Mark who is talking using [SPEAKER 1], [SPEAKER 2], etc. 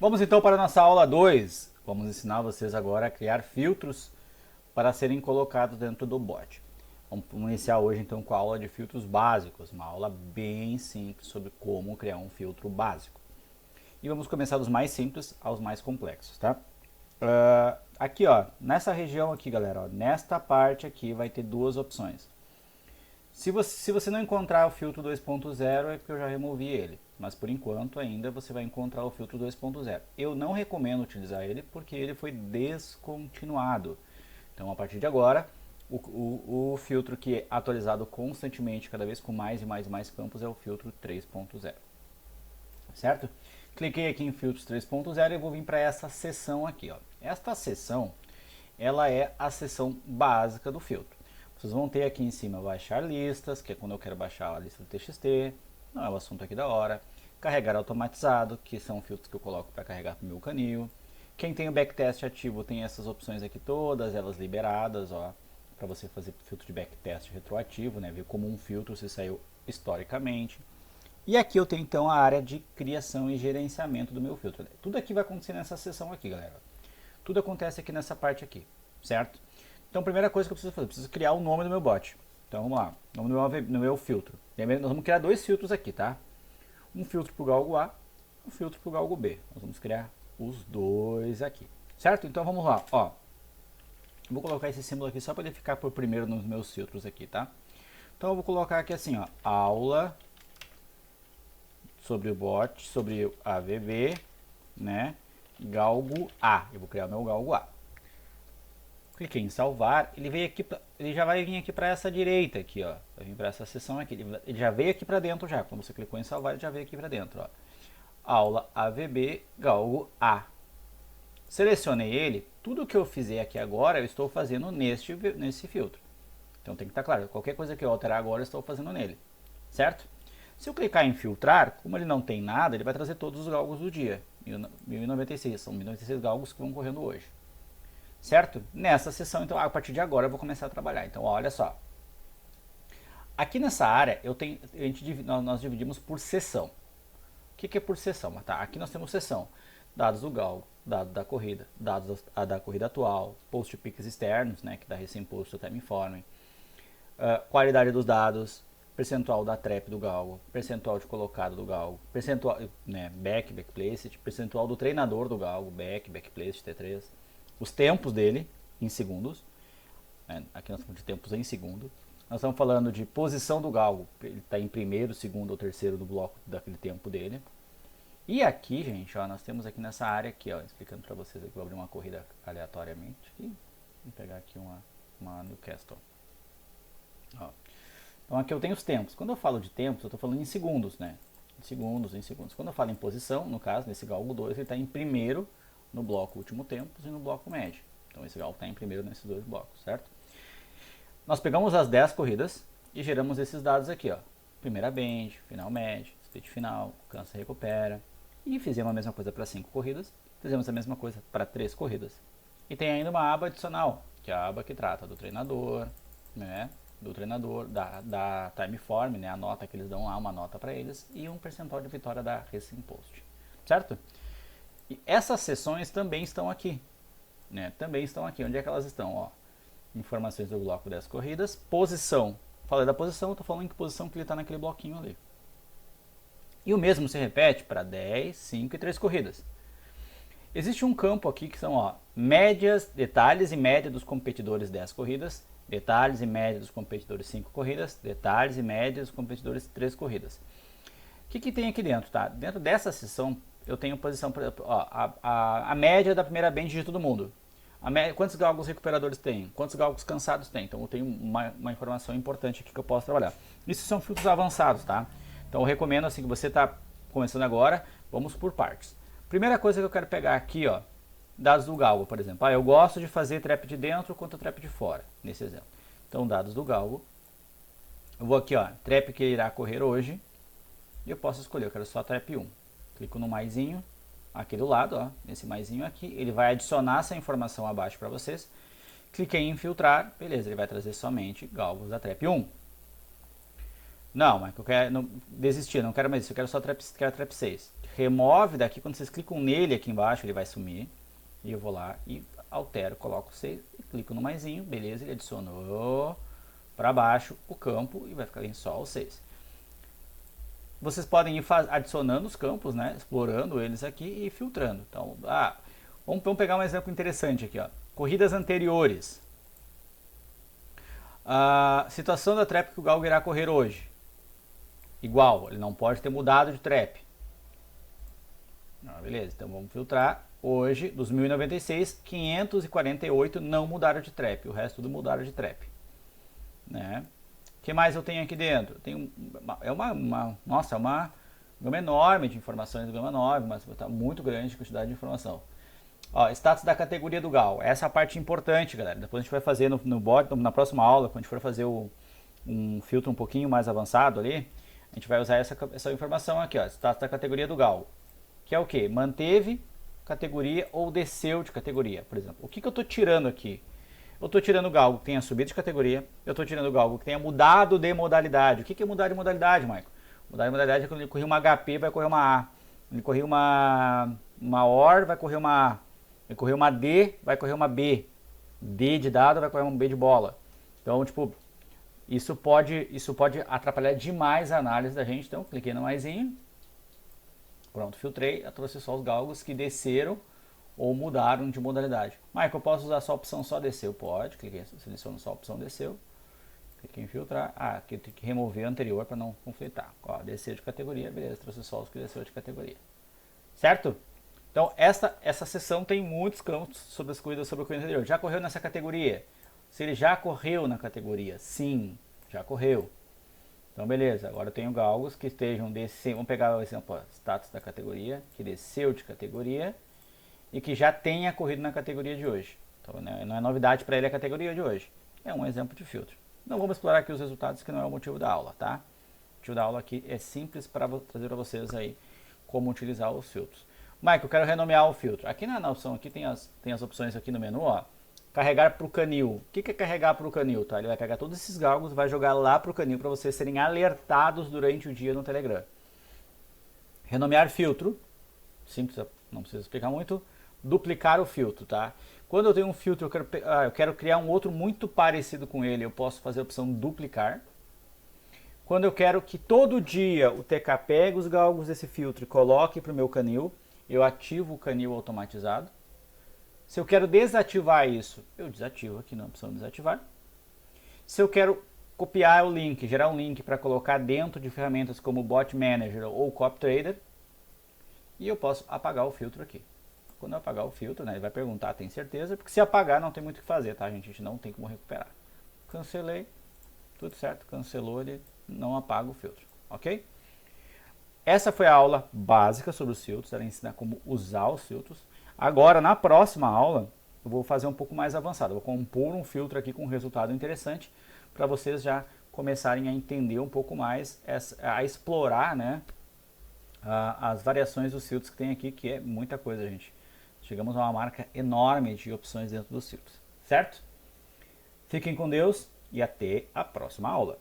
[SPEAKER 1] Vamos então para a nossa aula 2. Vamos ensinar vocês agora a criar filtros para serem colocados dentro do bot. Vamos iniciar hoje então com a aula de filtros básicos, uma aula bem simples sobre como criar um filtro básico. E vamos começar dos mais simples aos mais complexos, tá? Aqui ó, nessa região aqui galera, ó, nesta parte aqui vai ter duas opções. Se você não encontrar o filtro 2.0 é porque eu já removi ele, mas por enquanto ainda você vai encontrar o filtro 2.0. Eu não recomendo utilizar ele porque ele foi descontinuado. Então a partir de agora, o filtro que é atualizado constantemente, cada vez com mais e mais e mais campos, é o filtro 3.0. Certo? Cliquei aqui em filtros 3.0 e vou vir para essa seção aqui. Ó. Esta seção, ela é a seção básica do filtro. Vocês vão ter aqui em cima baixar listas, que é quando eu quero baixar a lista do TXT, não é o assunto aqui da hora. Carregar automatizado, que são filtros que eu coloco para carregar para o meu canil. Quem tem o backtest ativo tem essas opções aqui todas, elas liberadas, ó, para você fazer filtro de backtest retroativo, né, ver como um filtro se saiu historicamente. E aqui eu tenho então a área de criação e gerenciamento do meu filtro. Tudo aqui vai acontecer nessa seção aqui, galera. Tudo acontece aqui nessa parte aqui, certo? Então, a primeira coisa que eu preciso fazer, eu preciso criar o nome do meu bot. Então, vamos lá, o nome do meu filtro. Nós vamos criar dois filtros aqui, tá? Um filtro para o galgo A, um filtro para o galgo B. Nós vamos criar os dois aqui, certo? Então, vamos lá, ó. Vou colocar esse símbolo aqui só para ele ficar por primeiro nos meus filtros aqui, tá? Então, eu vou colocar aqui assim, ó, aula sobre o bot, sobre a VB, né? Galgo A. Eu vou criar o meu galgo A. Cliquei em salvar, ele veio aqui, ele já vai vir aqui para essa direita aqui, ó. Vai vir para essa seção aqui. Ele já veio aqui para dentro já. Quando você clicou em salvar, ele já veio aqui para dentro, ó. Aula AVB Galgo A. Selecionei ele. Tudo que eu fizer aqui agora, eu estou fazendo nesse filtro. Então tem que estar claro. Qualquer coisa que eu alterar agora, eu estou fazendo nele, certo? Se eu clicar em filtrar, como ele não tem nada, ele vai trazer todos os galgos do dia. 1096, são 1096 galgos que vão correndo hoje. Certo? Nessa seção, então, a partir de agora eu vou começar a trabalhar. Então, olha só. Aqui nessa área, nós dividimos por seção. O que é por seção? Tá, aqui nós temos seção. Dados do galgo, dados da corrida, dados da corrida atual, post pics externos, né, que dá recém-post do time informing, qualidade dos dados, percentual da trap do galgo, percentual de colocado do galgo, percentual, né, backplaced, percentual do treinador do galgo, backplaced, T3, os tempos dele em segundos, né? Aqui nós estamos de tempos em segundo. Nós estamos falando de posição do galgo, ele está em primeiro, segundo ou terceiro do bloco daquele tempo dele. E aqui, gente, ó, nós temos aqui nessa área aqui, ó, explicando para vocês aqui, vou abrir uma corrida aleatoriamente aqui. Vou pegar aqui uma Newcastle. Ó. Então aqui eu tenho os tempos. Quando eu falo de tempos, eu estou falando em segundos, né? Em segundos. Quando eu falo em posição, no caso, nesse galgo 2, ele está em primeiro no bloco último tempos e no bloco médio. Então esse galgo está em primeiro nesses dois blocos, certo? Nós pegamos as 10 corridas e geramos esses dados aqui, ó. Primeira band, final médio, state final, cansa e recupera. E fizemos a mesma coisa para 5 corridas, fizemos a mesma coisa para 3 corridas. E tem ainda uma aba adicional, que é a aba que trata do treinador, né? Do treinador, da timeform, né? A nota que eles dão lá, uma nota para eles, e um percentual de vitória da Racing Post, certo? E essas seções também estão aqui, né? Também estão aqui. Onde é que elas estão? Ó, informações do bloco das corridas, posição. Falei da posição, estou falando em que posição que ele está naquele bloquinho ali. E o mesmo se repete para 10, 5 e 3 corridas. Existe um campo aqui que são, ó, médias, detalhes e média dos competidores 10 corridas, detalhes e média dos competidores 5 corridas, detalhes e média dos competidores 3 corridas. O que tem aqui dentro? Tá? Dentro dessa seção, eu tenho posição, por exemplo, ó, a média da primeira band de todo mundo. Quantos galgos recuperadores tem? Quantos galgos cansados tem? Então eu tenho uma informação importante aqui que eu posso trabalhar. Isso são filtros avançados, tá? Então eu recomendo, assim, que você está começando agora, vamos por partes. Primeira coisa que eu quero pegar aqui, ó, dados do galgo, por exemplo. Eu gosto de fazer trap de dentro contra trap de fora, nesse exemplo. Então, dados do galgo. Eu vou aqui, ó, trap que irá correr hoje. E eu posso escolher, eu quero só trap 1. Clico no maisinho, aqui do lado, ó, nesse maisinho aqui. Ele vai adicionar essa informação abaixo para vocês. Cliquei em filtrar, beleza, ele vai trazer somente galgos da trap 1. Não, mas eu quero não, desistir, não quero mais isso, eu quero só quero trap 6. Remove daqui, quando vocês clicam nele aqui embaixo, ele vai sumir. E eu vou lá e altero, coloco 6 e clico no maisinho, beleza, ele adicionou para baixo o campo e vai ficar em só o 6. Vocês podem ir adicionando os campos, né, explorando eles aqui e filtrando. Então, vamos pegar um exemplo interessante aqui, ó. Corridas anteriores. A situação da trap que o Galgo irá correr hoje. Igual, ele não pode ter mudado de trap. Beleza, então vamos filtrar. Hoje, dos 1096, 548 não mudaram de trap. O resto tudo mudaram de trap. Né? O que mais eu tenho aqui dentro? Tem nossa, é uma gama enorme de informações, gama 9, mas está muito grande a quantidade de informação. Ó, status da categoria do GAL. Essa é a parte importante, galera. Depois a gente vai fazer no bot, na próxima aula, quando a gente for fazer um filtro um pouquinho mais avançado ali, a gente vai usar essa informação aqui, ó, status da categoria do GAL. Que é o que? Manteve categoria ou desceu de categoria, por exemplo. O que eu estou tirando aqui? Eu estou tirando o galgo que tenha subido de categoria, eu estou tirando o galgo que tenha mudado de modalidade. O que é mudar de modalidade, Michael? Mudar de modalidade é quando ele correr uma HP, vai correr uma A. Ele correr uma OR, vai correr uma A. Ele correr uma D, vai correr uma B. D de dado, vai correr uma B de bola. Então, tipo, isso pode atrapalhar demais a análise da gente. Então, cliquei no maisinho. Pronto, filtrei, eu trouxe só os galgos que desceram ou mudaram de modalidade. Michael, eu posso usar só a opção só desceu? Pode, cliquei, seleciono só a opção desceu. Cliquei em filtrar. Aqui eu tenho que remover o anterior para não conflitar. Ó, desceu de categoria, beleza, trouxe só os que desceu de categoria. Certo? Então, essa seção tem muitos campos sobre as corridas sobre a corrida anterior. Já correu nessa categoria? Se ele já correu na categoria, sim, já correu. Então, beleza, agora eu tenho galgos que estejam descendo, vamos pegar o exemplo, ó, status da categoria, que desceu de categoria e que já tenha corrido na categoria de hoje. Então, não é novidade para ele a categoria de hoje. É um exemplo de filtro. Não vamos explorar aqui os resultados, que não é o motivo da aula, tá? O motivo da aula aqui é simples para trazer para vocês aí como utilizar os filtros. Michael, eu quero renomear o filtro. Aqui na opção, aqui tem as opções aqui no menu, ó. Carregar para o canil. O que é carregar para o canil? Tá? Ele vai pegar todos esses galgos e vai jogar lá para o canil para vocês serem alertados durante o dia no Telegram. Renomear filtro. Simples, não precisa explicar muito. Duplicar o filtro, tá? Quando eu tenho um filtro, eu quero criar um outro muito parecido com ele, eu posso fazer a opção duplicar. Quando eu quero que todo dia o TK pegue os galgos desse filtro e coloque para o meu canil, eu ativo o canil automatizado. Se eu quero desativar isso, eu desativo aqui na opção desativar. Se eu quero copiar o link, gerar um link para colocar dentro de ferramentas como Bot Manager ou CopyTrader, e eu posso apagar o filtro aqui. Quando eu apagar o filtro, né, ele vai perguntar, tem certeza? Porque se apagar não tem muito o que fazer, tá, gente? A gente não tem como recuperar. Cancelei, tudo certo, cancelou, ele não apaga o filtro, ok? Essa foi a aula básica sobre os filtros, ela ensina como usar os filtros. Agora, na próxima aula, eu vou fazer um pouco mais avançado. Eu vou compor um filtro aqui com um resultado interessante para vocês já começarem a entender um pouco mais, a explorar, né, as variações dos filtros que tem aqui, que é muita coisa, gente. Chegamos a uma marca enorme de opções dentro dos filtros, certo? Fiquem com Deus e até a próxima aula.